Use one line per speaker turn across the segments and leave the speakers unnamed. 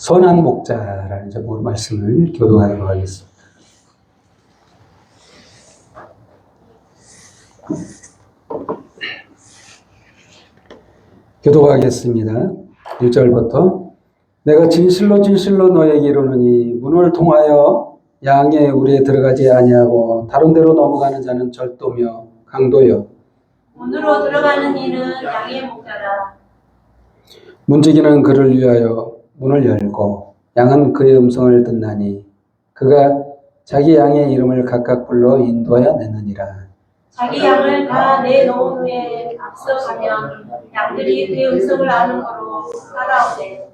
선한 목자라는 제목으로 말씀을 교독하도록 하겠습니다. 교독하겠습니다. 1절부터 내가 진실로 진실로 너에게 이르노니 문을 통하여 양의 우리에 들어가지 아니하고 다른 데로 넘어가는 자는 절도며 강도여
문으로 들어가는 이는 양의 목자라.
문지기는 그를 위하여 문을 열고 양은 그의 음성을 듣나니 그가 자기 양의 이름을 각각 불러 인도하여 내느니라.
자기 양을 다 내놓은 후에 앞서 가면 양들이 그의 음성을 아는 거로 따라오되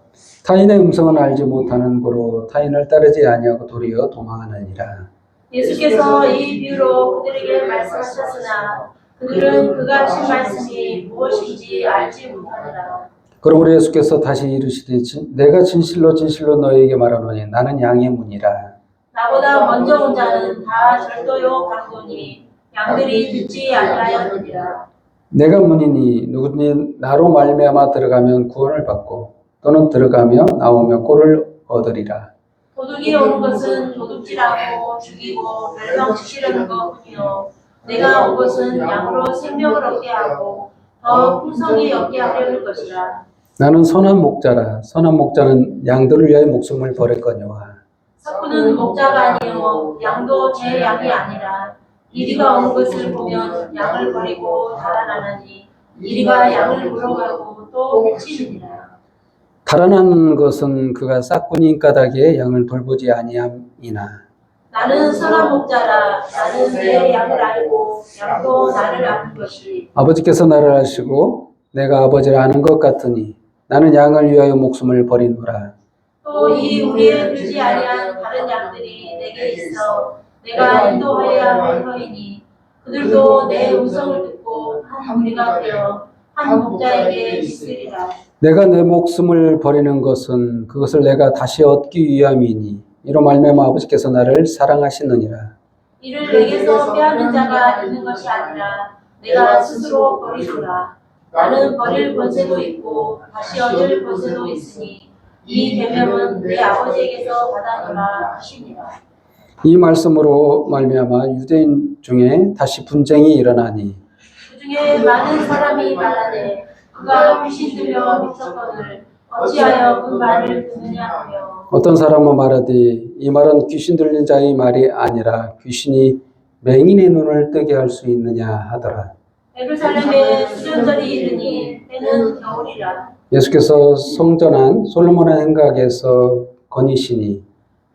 타인의 음성은 알지 못하는 고로 타인을 따르지 아니하고 도리어 도망하느니라.
예수께서 이 비유로 그들에게 말씀하셨으나 그들은 그가 하신 말씀이 무엇인지 알지 못하니라.
그러므로 예수께서 다시 이르시되 내가 진실로 진실로 너희에게 말하노니 나는 양의 문이라.
나보다 먼저 온 자는 다 절도요 강도니 양들이 듣지 아니하였느니라.
내가 문이니 누구든지 나로 말미암아 들어가면 구원을 받고 또는 들어가며 나오며 꼴을 얻으리라.
도둑이 오는 것은 도둑질하고 죽이고 멸망시키려는 것뿐이요 내가 온 것은 양으로 생명을 얻게 하고 더 풍성히 얻게 하려는 것이라.
나는 선한 목자라. 선한 목자는 양들을 위하여 목숨을 버렸거니와
삭구는 목자가 아니요 양도 제 양이 아니라 이리가 오는 것을 보면 양을 버리고 달아나느니 이리가 양을 물어가고 또 해치느니라.
달아난 것은 그가 싹군인 까닭에 양을 돌보지 아니함이나
나는 선한 목자라. 나는 내 양을 알고 양도 나를 아는 것이
아버지께서 나를 아시고 내가 아버지를 아는 것 같으니 나는 양을 위하여 목숨을 버리노라.
또 이 우리에 들지 아니한 다른 양들이 내게 있어 내가 인도하여야 할 터이니 그들도 내 음성을 듣고 한 무리가 되어 한 목자에게 있으리라.
내가 내 목숨을 버리는 것은 그것을 내가 다시 얻기 위함이니 이로 말미암아 아버지께서 나를 사랑하시느니라.
이를 내게서 빼앗는 자가 있는 것이 아니라 내가 스스로 버리노라. 나는 버릴 권세도 있고 다시 얻을 권세도 있으니 이 계명은 내 아버지에게서 받아노라 하시니라.
이 말씀으로 말미암아 유대인 중에 다시 분쟁이 일어나니
그 중에 많은 사람이 말하되 그가 귀신 들려 미쳤거늘 어찌하여 그 말을 듣느냐 하며
어떤 사람은 말하되 이 말은 귀신 들린 자의 말이 아니라 귀신이 맹인의 눈을 뜨게 할 수 있느냐 하더라.
예루살렘에 수련절이 이르니 때는 겨울이라.
예수께서 성전 안 솔로몬의 행각에서 거니시니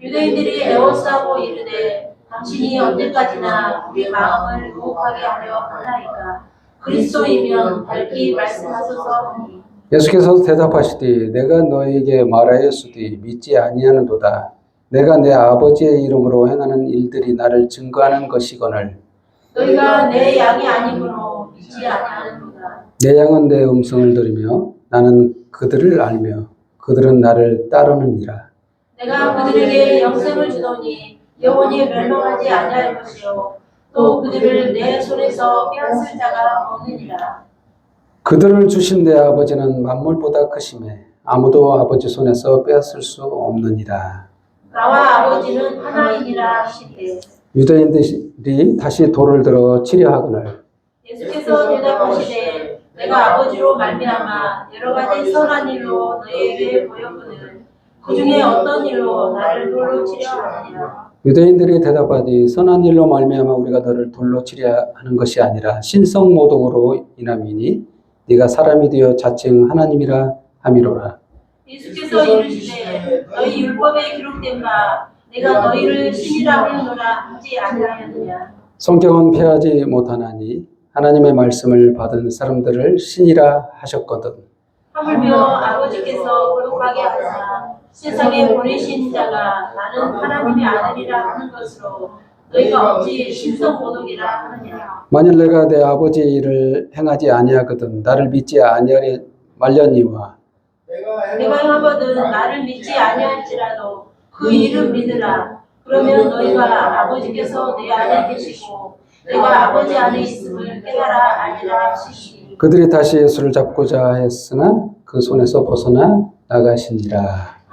유대인들이 애워싸고 이르되 당신이 언제까지나 우리 마음을 유혹하게 하려 하나이까. 그리스도이면 밝히 말씀하소서 하니
예수께서 대답하시되 내가 너에게 말하였으되 믿지 아니하는도다. 내가 내 아버지의 이름으로 행하는 일들이 나를 증거하는 것이거늘
너희가 내 양이 아니므로 믿지 아니하는도다.
내 양은 내 음성을 들으며 나는 그들을 알며 그들은 나를 따르느니라.
내가 그들에게 영생을 주노니 영원히 멸망하지 아니할 것이요 또 그들을 내 손에서 빼앗을 자가 없느니라.
그들을 주신 내 아버지는 만물보다 크심에 아무도 아버지 손에서 빼앗을 수 없느니라.
나와 아버지는 하나이니라 하시되
유대인들이 다시 돌을 들어 치려 하거늘
예수께서 대답하시되 내가 아버지로 말미암아 여러 가지 선한 일로 너희에게 보였거늘 그 중에 어떤 일로 나를 돌로 치려 하느냐.
유대인들이 대답하되 선한 일로 말미암아 우리가 너를 돌로 치려 하는 것이 아니라 신성모독으로 인함이니 네가 사람이 되어 자칭 하나님이라 함이로라.
예수께서 이르시되 너희 율법에 기록된 바 내가 너희를 신이라 하노라 하지 아니하였느냐.
성경은 폐하지 못하나니 하나님의 말씀을 받은 사람들을 신이라 하셨거든.
하물며 아버지께서 거룩하게 하사 세상에 보내신 자가 나는 하나님의 아들이라 하는 것으로 너희가 어찌 신성모독이라 하느냐.
만일 내가 내 아버지의 일을 행하지 아니하거든 나를 믿지 아니하리 말려니와
내가 행하거든 나를 믿지 아니할지라도 그 일은 믿으라. 그러면 너희가 아버지께서 내 안에 계시고 내가 아버지 안에 있음을 깨달아 알리라 하시니
그들이 다시 예수를 잡고자 했으나 그 손에서 벗어나 나가시니라.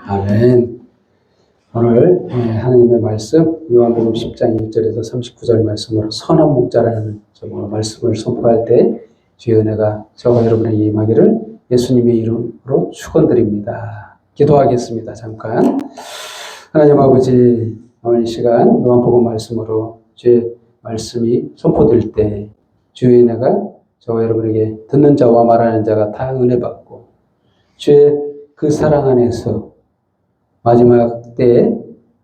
아멘. 오늘 하나님의 말씀 요한복음 10장 1절에서 39절 말씀으로 선한 목자라는 말씀을 선포할 때 주의 은혜가 저와 여러분에게 임하기를 예수님의 이름으로 축원드립니다. 기도하겠습니다. 잠깐. 하나님 아버지, 오늘 이 시간 요한복음 말씀으로 주의 말씀이 선포될 때 주의 은혜가 저와 여러분에게 듣는 자와 말하는 자가 다 은혜 받고 주의 그 사랑 안에서 마지막 때에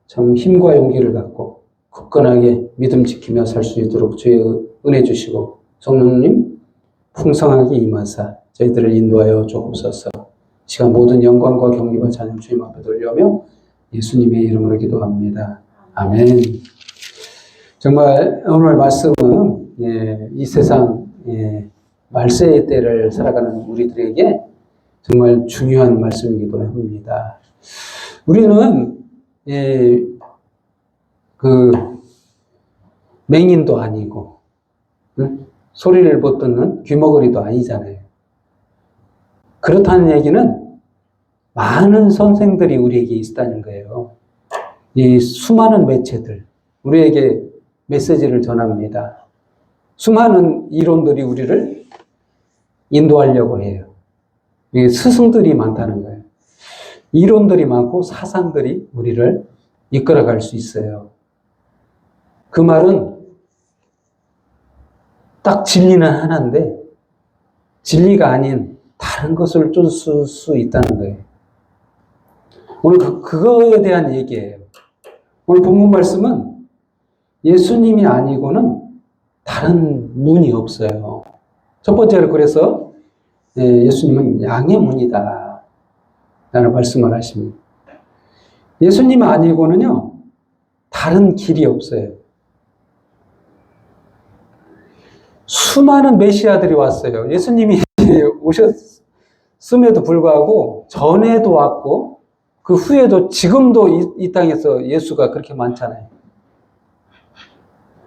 참 힘과 용기를 갖고 굳건하게 믿음 지키며 살 수 있도록 주의 은혜 주시고 성령님 풍성하게 임하사 저희들을 인도하여 주옵소서. 시간 모든 영광과 경기와 찬양 주님 앞에 돌려며 예수님의 이름으로 기도합니다. 아멘. 정말 오늘 말씀은 이 세상 말세의 때를 살아가는 우리들에게 정말 중요한 말씀이기도 합니다. 우리는 그 맹인도 아니고 소리를 못 듣는 귀머거리도 아니잖아요. 그렇다는 얘기는 많은 선생들이 우리에게 있다는 거예요. 이 수많은 매체들 우리에게 메시지를 전합니다. 수많은 이론들이 우리를 인도하려고 해요. 스승들이 많다는 거예요. 이론들이 많고 사상들이 우리를 이끌어갈 수 있어요. 그 말은 딱 진리는 하나인데 진리가 아닌 다른 것을 쫓을 수 있다는 거예요. 오늘 그거에 대한 얘기예요. 오늘 본문 말씀은 예수님이 아니고는 다른 문이 없어요. 첫 번째로 그래서 예수님은 양의 문이다 라는 말씀을 하십니다. 예수님 아니고는요 다른 길이 없어요. 수많은 메시아들이 왔어요. 예수님이 오셨음에도 불구하고 전에도 왔고 그 후에도 지금도 이 땅에서 예수가 그렇게 많잖아요.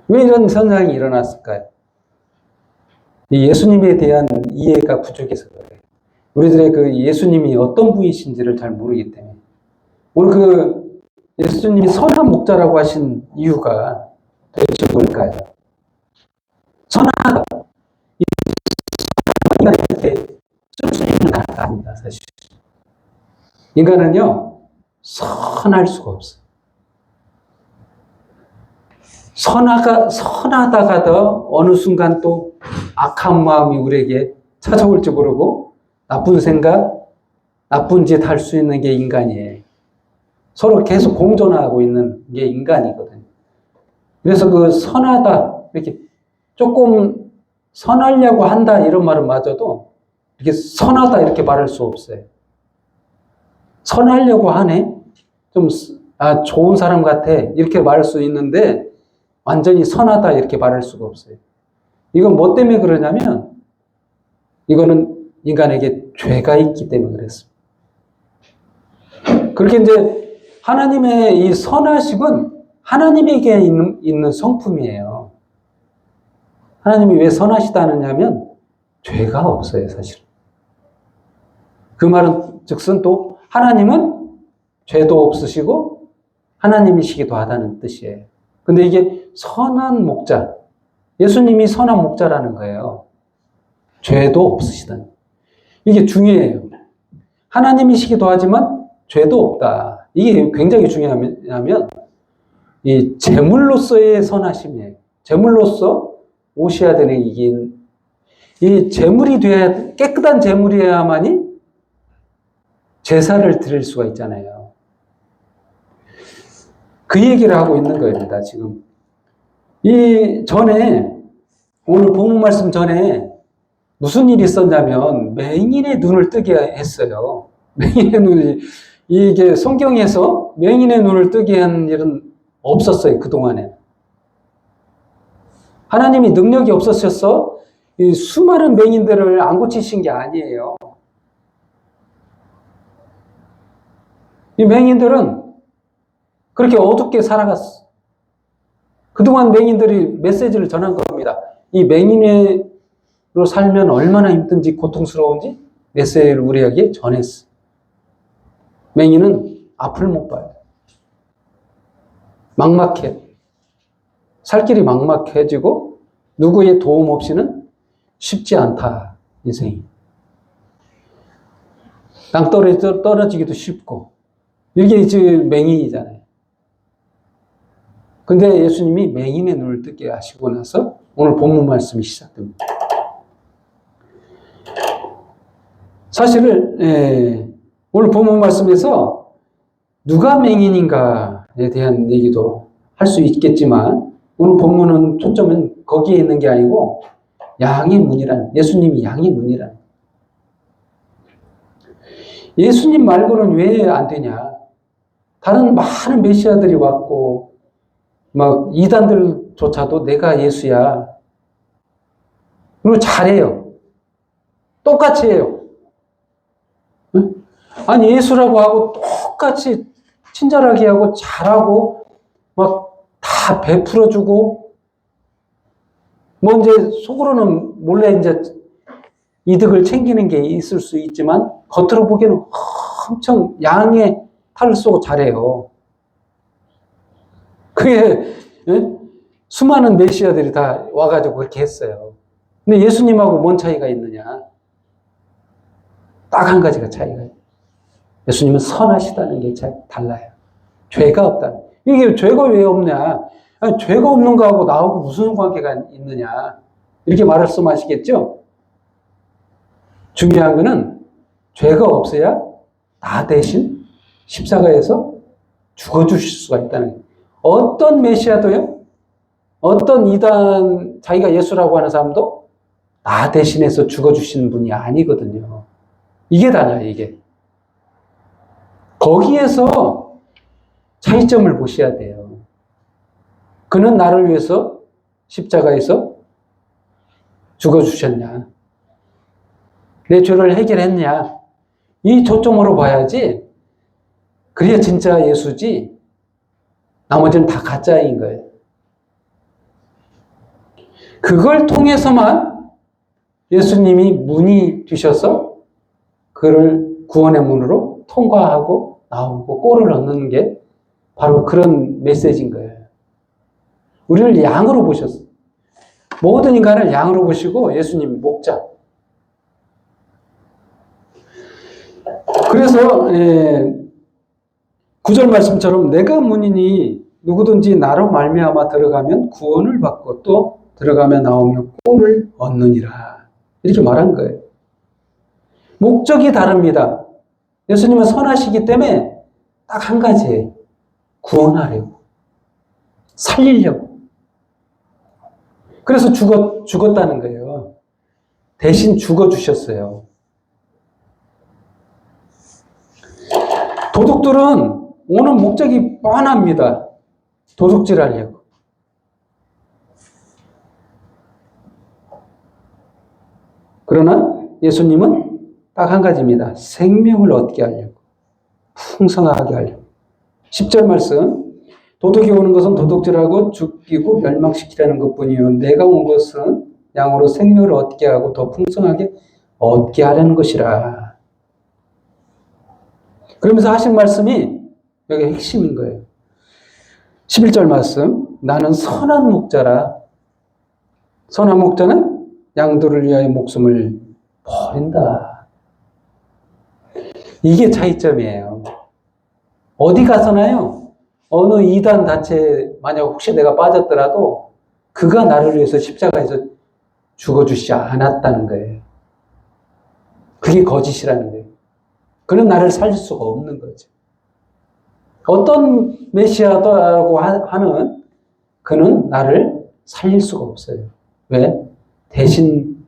왜 이런 현상이 일어났을까요? 이 예수님에 대한 이해가 부족해서 그래요. 우리들의 그 예수님이 어떤 분이신지를 잘 모르기 때문에. 오늘 그 예수님이 선한 목자라고 하신 이유가 도대체 뭘까요? 선하다. 인간한테 쓸 수 있는 가치가 아닙니다, 사실. 인간은요, 선할 수가 없어요. 선하다가도 어느 순간 또 악한 마음이 우리에게 찾아올지 모르고 나쁜 생각, 나쁜 짓 할 수 있는 게 인간이에요. 서로 계속 공존하고 있는 게 인간이거든요. 그래서 그 선하다, 이렇게 조금 선하려고 한다 이런 말은 맞아도 이렇게 선하다 이렇게 말할 수 없어요. 선하려고 하네? 좀, 좋은 사람 같아. 이렇게 말할 수 있는데 완전히 선하다 이렇게 말할 수가 없어요. 이건 뭐 때문에 그러냐면 이거는 인간에게 죄가 있기 때문에 그랬습니다. 그렇게 이제 하나님의 이 선하심은 하나님에게 있는 성품이에요. 하나님이 왜 선하시다느냐면 죄가 없어요, 사실. 그 말은 즉슨 또 하나님은 죄도 없으시고 하나님이시기도 하다는 뜻이에요. 근데 이게 선한 목자, 예수님이 선한 목자라는 거예요. 죄도 없으시다는. 이게 중요해요. 하나님이시기도 하지만 죄도 없다. 이게 굉장히 중요하면 이 제물로서의 선하심이에요. 제물로서 오셔야 되는 이 제물이 돼야 깨끗한 제물이어야만이 제사를 드릴 수가 있잖아요. 그 얘기를 하고 있는 겁니다, 지금. 오늘 본문 말씀 전에 무슨 일이 있었냐면, 맹인의 눈을 뜨게 했어요. 맹인의 눈이, 이게 성경에서 맹인의 눈을 뜨게 한 일은 없었어요, 그동안에. 하나님이 능력이 없으셔서 이 수많은 맹인들을 안 고치신 게 아니에요. 이 맹인들은 그렇게 어둡게 살아갔어. 그동안 맹인들이 메시지를 전한 겁니다. 이 맹인으로 살면 얼마나 힘든지 고통스러운지 메시지를 우리에게 전했어. 맹인은 앞을 못 봐요. 막막해. 살 길이 막막해지고 누구의 도움 없이는 쉽지 않다, 인생이. 땅 떨어지기도 쉽고. 이게 이제 맹인이잖아요. 근데 예수님이 맹인의 눈을 뜨게 하시고 나서 오늘 본문 말씀이 시작됩니다. 사실은 오늘 본문 말씀에서 누가 맹인인가에 대한 얘기도 할 수 있겠지만 오늘 본문은 초점은 거기에 있는 게 아니고 양의 문이라는, 예수님이 양의 문이라는. 예수님 말고는 왜 안 되냐? 다른 많은 메시아들이 왔고 막 이단들조차도 내가 예수야. 그리고 잘해요. 똑같이 해요. 응? 아니 예수라고 하고 똑같이 친절하게 하고 잘하고 막 다 베풀어주고 뭐 이제 속으로는 몰래 이제 이득을 챙기는 게 있을 수 있지만 겉으로 보기에는 엄청 양의 탈을 쏘고 잘해요. 그게 수많은 메시아들이 다 와가지고 그렇게 했어요. 근데 예수님하고 뭔 차이가 있느냐? 딱 한 가지가 차이가 있어요. 예수님은 선하시다는 게 달라요. 죄가 없다는. 이게 죄가 왜 없냐? 아니, 죄가 없는 거하고 나하고 무슨 관계가 있느냐? 이렇게 말씀하시겠죠? 중요한 거는 죄가 없어야 나 대신 십자가에서 죽어주실 수가 있다는 거예요. 어떤 메시아도요? 어떤 이단, 자기가 예수라고 하는 사람도 나 대신해서 죽어주시는 분이 아니거든요. 이게 다냐, 이게. 거기에서 차이점을 보셔야 돼요. 그는 나를 위해서 십자가에서 죽어주셨냐? 내 죄를 해결했냐? 이 초점으로 봐야지. 그래야 진짜 예수지. 나머지는 다 가짜인 거예요. 그걸 통해서만 예수님이 문이 되셔서 그를 구원의 문으로 통과하고 나오고 꼴을 얻는 게 바로 그런 메시지인 거예요. 우리를 양으로 보셨어요. 모든 인간을 양으로 보시고 예수님 목자. 그래서 9절 말씀처럼 내가 문이니 누구든지 나로 말미암아 들어가면 구원을 받고 또 들어가며 나오며 꼴을 얻느니라. 이렇게 말한 거예요. 목적이 다릅니다. 예수님은 선하시기 때문에 딱 한 가지예요. 구원하려고. 살리려고. 그래서 죽었다는 거예요. 대신 죽어주셨어요. 도둑들은 오는 목적이 뻔합니다. 도둑질 하려고. 그러나 예수님은 딱 한 가지입니다. 생명을 얻게 하려고. 풍성하게 하려고. 10절 말씀. 도둑이 오는 것은 도둑질하고 죽이고 멸망시키라는 것뿐이요. 내가 온 것은 양으로 생명을 얻게 하고 더 풍성하게 얻게 하려는 것이라. 그러면서 하신 말씀이 여기 핵심인 거예요. 11절 말씀. 나는 선한 목자라. 선한 목자는 양들을 위하여 목숨을 버린다. 이게 차이점이에요. 어디 가서나요? 어느 이단 단체 만약 혹시 내가 빠졌더라도 그가 나를 위해서 십자가에서 죽어주시지 않았다는 거예요. 그게 거짓이라는 거예요. 그는 나를 살릴 수가 없는 거죠. 어떤 메시아라고 하는 그는 나를 살릴 수가 없어요. 왜? 대신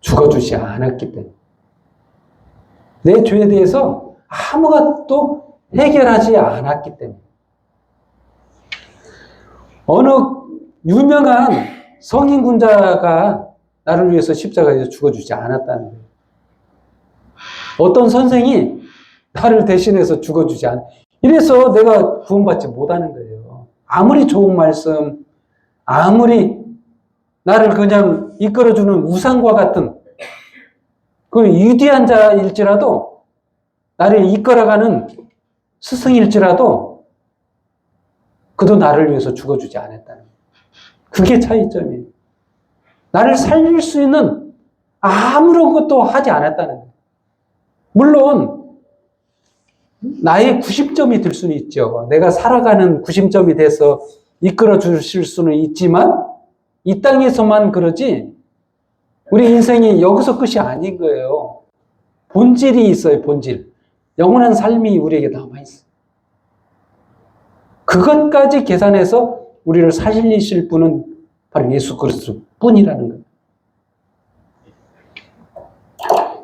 죽어주지 않았기 때문에. 내 죄에 대해서 아무것도 해결하지 않았기 때문에. 어느 유명한 성인군자가 나를 위해서 십자가에서 죽어주지 않았다는 거예요. 어떤 선생이 나를 대신해서 죽어주지 않아. 이래서 내가 구원받지 못하는 거예요. 아무리 좋은 말씀, 아무리 나를 그냥 이끌어주는 우상과 같은 그 위대한 자일지라도 나를 이끌어가는 스승일지라도 그도 나를 위해서 죽어주지 않았다는 거예요. 그게 차이점이에요. 나를 살릴 수 있는 아무런 것도 하지 않았다는 거예요. 물론 나의 구심점이 될 수는 있죠. 내가 살아가는 구심점이 돼서 이끌어 주실 수는 있지만 이 땅에서만 그러지 우리 인생이 여기서 끝이 아닌 거예요. 본질이 있어요. 본질. 영원한 삶이 우리에게 남아있어요. 그것까지 계산해서 우리를 살리실 분은 바로 예수 그리스도 뿐이라는 거예요.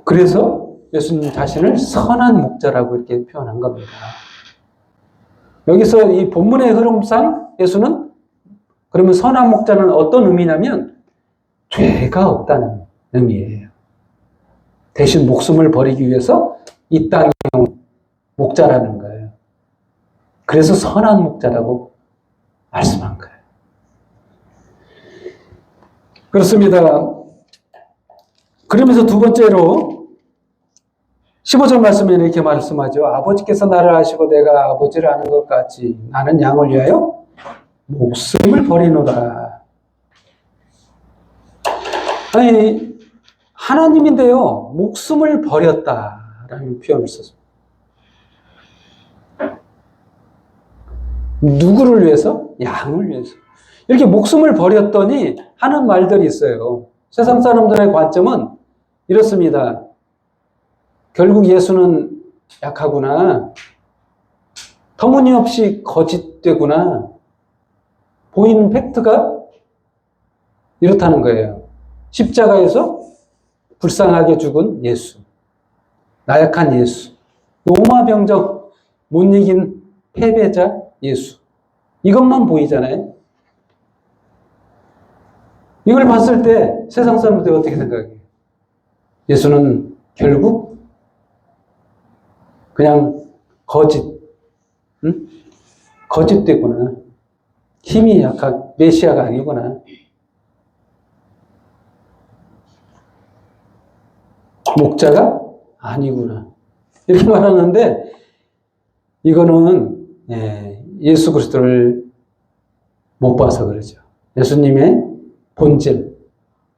그래서 예수님 자신을 선한 목자라고 이렇게 표현한 겁니다. 여기서 이 본문의 흐름상 예수는 그러면 선한 목자는 어떤 의미냐면 죄가 없다는 의미예요. 대신 목숨을 버리기 위해서 이 땅에 온 목자라는 거예요. 그래서 선한 목자라고 말씀한 거예요. 그렇습니다. 그러면서 두 번째로 15절 말씀에 이렇게 말씀하죠. 아버지께서 나를 아시고 내가 아버지를 아는 것 같이 나는 양을 위하여 목숨을 버리노라. 아니, 하나님인데요, 목숨을 버렸다라는 표현을 썼습니다. 누구를 위해서? 양을 위해서. 이렇게 목숨을 버렸더니 하는 말들이 있어요. 세상 사람들의 관점은 이렇습니다. 결국 예수는 약하구나. 터무니없이 거짓되구나. 보이는 팩트가 이렇다는 거예요. 십자가에서 불쌍하게 죽은 예수. 나약한 예수. 로마병적 못 이긴 패배자 예수. 이것만 보이잖아요. 이걸 봤을 때 세상 사람들이 어떻게 생각해요? 예수는 결국 그냥 거짓, 응? 거짓되구나. 힘이 약한 메시아가 아니구나. 목자가 아니구나. 이렇게 말하는데 이거는 예수 그리스도를 못 봐서 그러죠. 예수님의 본질.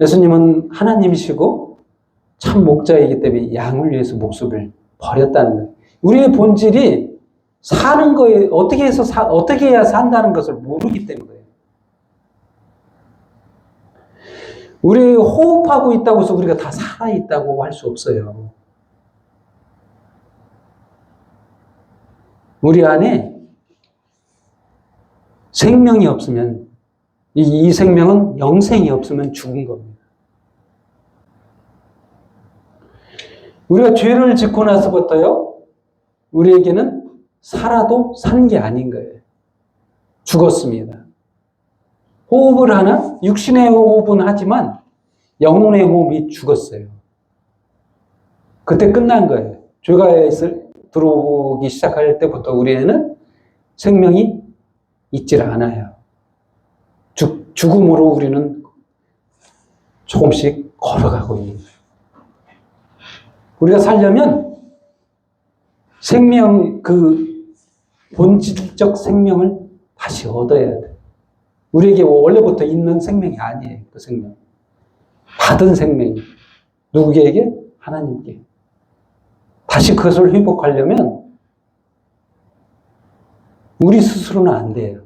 예수님은 하나님이시고 참 목자이기 때문에 양을 위해서 목숨을 버렸다는 거예요. 우리의 본질이 사는 거에 어떻게 해야 산다는 것을 모르기 때문에. 우리 호흡하고 있다고 해서 우리가 다 살아있다고 할 수 없어요. 우리 안에 생명이 없으면, 이 생명은 영생이 없으면 죽은 겁니다. 우리가 죄를 짓고 나서부터요, 우리에게는 살아도 산 게 아닌 거예요. 죽었습니다. 호흡을 하나? 육신의 호흡은 하지만 영혼의 호흡이 죽었어요. 그때 끝난 거예요. 죄가 들어오기 시작할 때부터 우리에는 생명이 있질 않아요. 죽음으로 우리는 조금씩 걸어가고 있는 거예요. 우리가 살려면 생명, 그 본질적 생명을 다시 얻어야 돼. 우리에게 원래부터 있는 생명이 아니에요. 그 생명. 받은 생명이. 누구에게? 하나님께. 다시 그것을 회복하려면 우리 스스로는 안 돼요.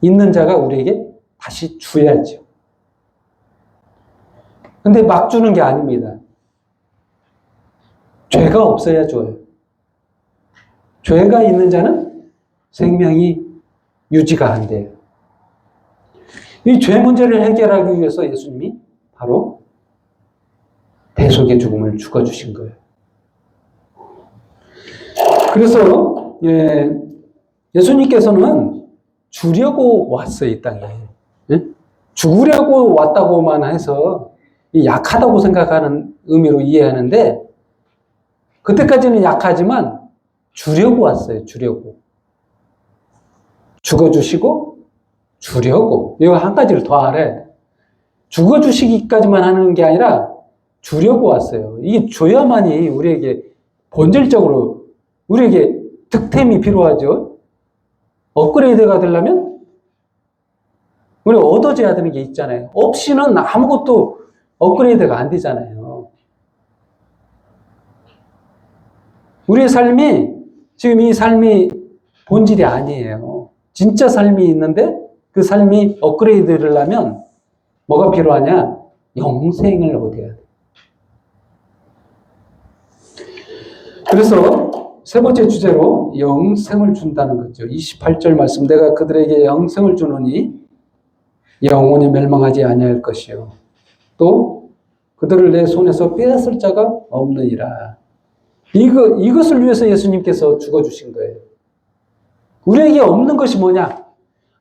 있는 자가 우리에게 다시 줘야죠. 근데 막 주는 게 아닙니다. 죄가 없어야 줘요. 죄가 있는 자는 생명이 유지가 안 돼요. 이 죄 문제를 해결하기 위해서 예수님이 바로 대속의 죽음을 죽어주신 거예요. 그래서 예수님께서는 주려고 왔어요, 이 땅에. 죽으려고 왔다고만 해서 약하다고 생각하는 의미로 이해하는데 그때까지는 약하지만 주려고 왔어요. 주려고. 죽어주시고 주려고. 이거 한 가지를 더 알아야 돼. 죽어주시기까지만 하는 게 아니라 주려고 왔어요. 이게 줘야만이 우리에게 본질적으로 우리에게 득템이 필요하죠. 업그레이드가 되려면 우리가 얻어져야 되는 게 있잖아요. 없이는 아무것도 업그레이드가 안 되잖아요. 우리의 삶이 지금 이 삶이 본질이 아니에요. 진짜 삶이 있는데 그 삶이 업그레이드를 하려면 뭐가 필요하냐? 영생을 얻어야 돼. 그래서 세 번째 주제로 영생을 준다는 거죠. 28절 말씀, 내가 그들에게 영생을 주노니 영원히 멸망하지 아니할 것이요 또 그들을 내 손에서 빼앗을 자가 없느니라. 이것을 위해서 예수님께서 죽어주신 거예요. 우리에게 없는 것이 뭐냐?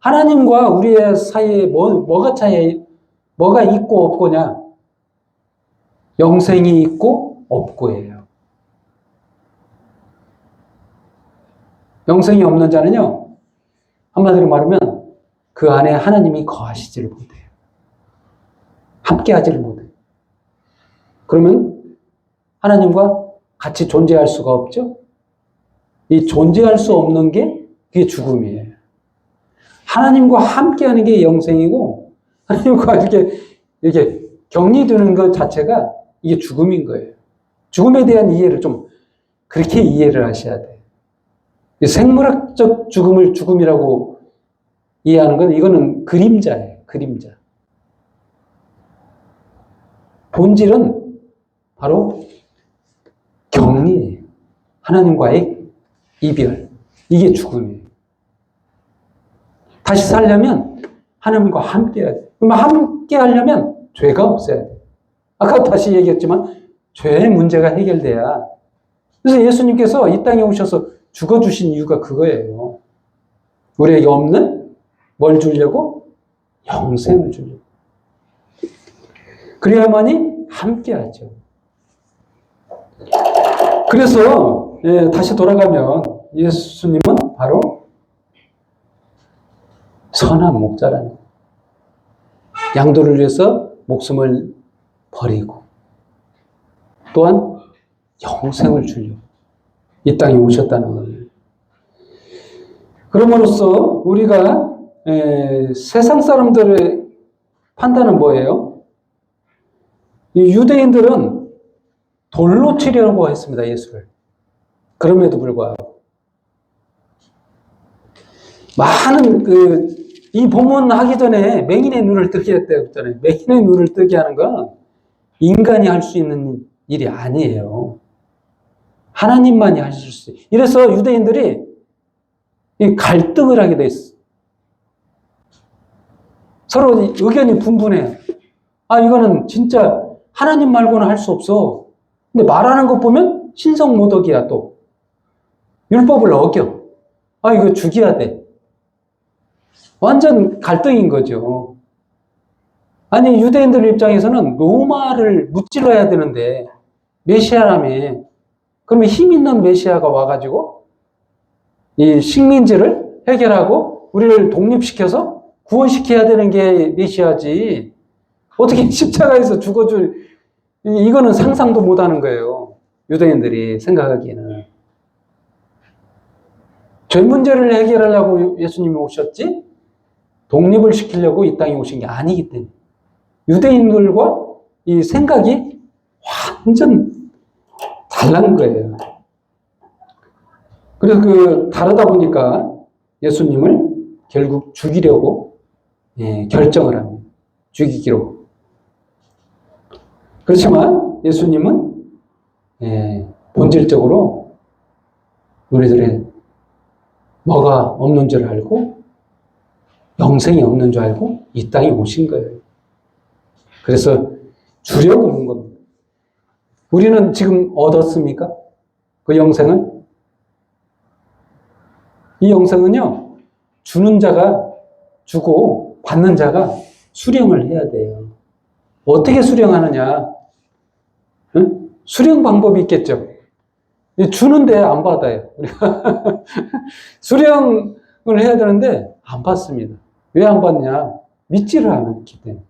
하나님과 우리의 사이에 뭐가 있고 없고냐? 영생이 있고 없고예요. 영생이 없는 자는요, 한마디로 말하면 그 안에 하나님이 거하시지를 못해요. 함께 하지를 못해요. 그러면 하나님과 같이 존재할 수가 없죠? 이 존재할 수 없는 게 그게 죽음이에요. 하나님과 함께 하는 게 영생이고, 하나님과 이렇게 격리되는 것 자체가 이게 죽음인 거예요. 죽음에 대한 이해를 좀 그렇게 이해를 하셔야 돼요. 생물학적 죽음을 죽음이라고 이해하는 건 이거는 그림자예요. 그림자. 본질은 바로 격리예요. 하나님과의 이별. 이게 죽음이에요. 다시 살려면 하나님과 함께 해야 돼요. 그러면 함께 하려면 죄가 없어야 돼요. 아까 다시 얘기했지만 죄의 문제가 해결돼야. 그래서 예수님께서 이 땅에 오셔서 죽어주신 이유가 그거예요. 우리에게 없는 뭘 주려고? 영생을 주려고. 그래야만이 함께 하죠. 그래서 다시 돌아가면 예수님은 바로 선한 목자라는 거예요. 양도를 위해서 목숨을 버리고 또한 영생을 주려고 이 땅에 오셨다는 거예요. 그럼으로써 우리가 세상 사람들의 판단은 뭐예요? 이 유대인들은 돌로 치려고 했습니다, 예수를. 그럼에도 불구하고 많은 이 본문 하기 전에 맹인의 눈을 뜨게 했다고 했잖아요. 맹인의 눈을 뜨게 하는 건 인간이 할 수 있는 일이 아니에요. 하나님만이 하실 수 있어요. 이래서 유대인들이 갈등을 하게 돼 있어. 서로 의견이 분분해요. 이거는 진짜 하나님 말고는 할 수 없어. 근데 말하는 것 보면 신성모독이야 또. 율법을 어겨. 이거 죽여야 돼. 완전 갈등인 거죠. 아니 유대인들 입장에서는 로마를 무찔러야 되는데 메시아라며. 그러면 힘 있는 메시아가 와가지고 이 식민지를 해결하고 우리를 독립시켜서 구원시켜야 되는 게 메시아지. 어떻게 십자가에서 죽어줄, 이거는 상상도 못하는 거예요. 유대인들이 생각하기에는. 죄 문제를 해결하려고 예수님이 오셨지 독립을 시키려고 이 땅에 오신 게 아니기 때문에. 유대인들과 이 생각이 완전 달란 거예요. 그래서 다르다 보니까 예수님을 결국 죽이려고 결정을 합니다. 죽이기로. 그렇지만 예수님은 본질적으로 우리들의 뭐가 없는 줄 알고 영생이 없는 줄 알고 이 땅에 오신 거예요. 그래서 주려고 온 겁니다. 우리는 지금 얻었습니까? 그 영생은? 이 영생은요, 주는 자가 주고 받는 자가 수령을 해야 돼요. 어떻게 수령하느냐? 응? 수령 방법이 있겠죠. 주는데 안 받아요. 우리가 수령을 해야 되는데 안 받습니다. 왜 안 받냐? 믿지를 않기 때문에.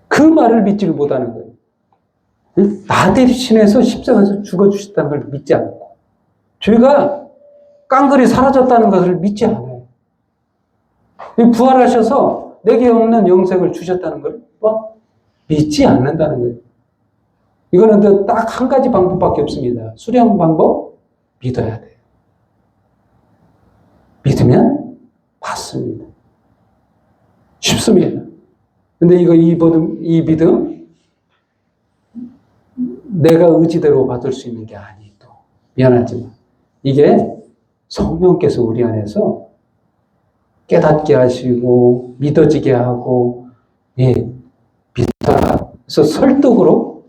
그 말을 믿지를 못하는 거예요. 응? 나 대신해서 십자가에서 죽어주셨다는 걸 믿지 않고, 죄가 깡그리 사라졌다는 것을 믿지 않아요. 부활하셔서 내게 없는 영생을 주셨다는 걸 믿지 않는다는 거예요. 이거는 딱 한 가지 방법밖에 없습니다. 수령 방법, 믿어야 돼요. 믿으면 받습니다. 쉽습니다. 근데 이 믿음, 내가 의지대로 받을 수 있는 게 아니에요. 미안하지만. 이게 성령께서 우리 안에서 깨닫게 하시고, 믿어지게 하고, 그래서 설득으로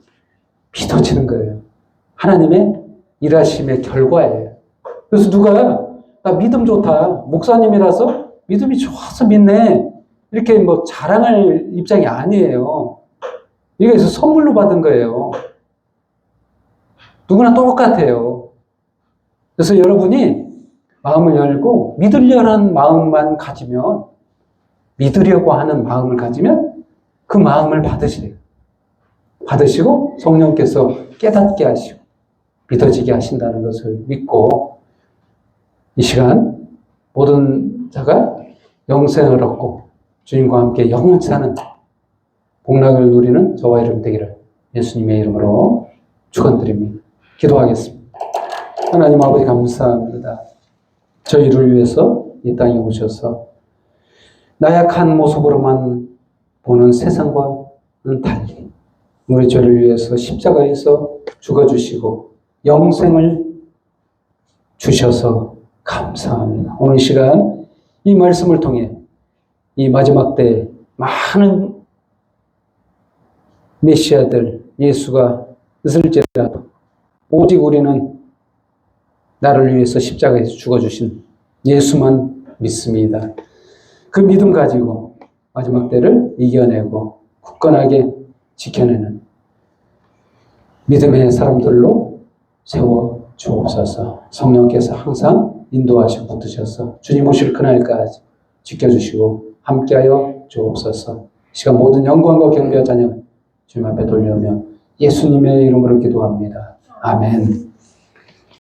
믿어지는 거예요. 하나님의 일하심의 결과예요. 그래서 누가, 나 믿음 좋다. 목사님이라서 믿음이 좋아서 믿네. 이렇게 자랑할 입장이 아니에요. 이게 그래서 선물로 받은 거예요. 누구나 똑같아요. 그래서 여러분이 마음을 열고 믿으려는 마음만 가지면, 믿으려고 하는 마음을 가지면 그 마음을 받으시래요. 받으시고 성령께서 깨닫게 하시고 믿어지게 하신다는 것을 믿고, 이 시간 모든 자가 영생을 얻고 주님과 함께 영원히 사는 복락을 누리는 저와 여러분 되기를 예수님의 이름으로 축원드립니다. 기도하겠습니다. 하나님 아버지 감사합니다. 저희를 위해서 이 땅에 오셔서 나약한 모습으로만 보는 세상과는 달리 우리 죄를 위해서 십자가에서 죽어주시고 영생을 주셔서 감사합니다. 오늘 시간 이 말씀을 통해 이 마지막 때 많은 메시아들 예수가 있을지라도 오직 우리는 나를 위해서 십자가에서 죽어주신 예수만 믿습니다. 그 믿음 가지고 마지막 때를 이겨내고 굳건하게 지켜내는 믿음의 사람들로 세워 주옵소서. 성령께서 항상 인도하시고 붙드셔서 주님 오실 그날까지 지켜주시고 함께하여 주옵소서. 시간 모든 영광과 경배와 찬양 주님 앞에 돌려오며 예수님의 이름으로 기도합니다. 아멘.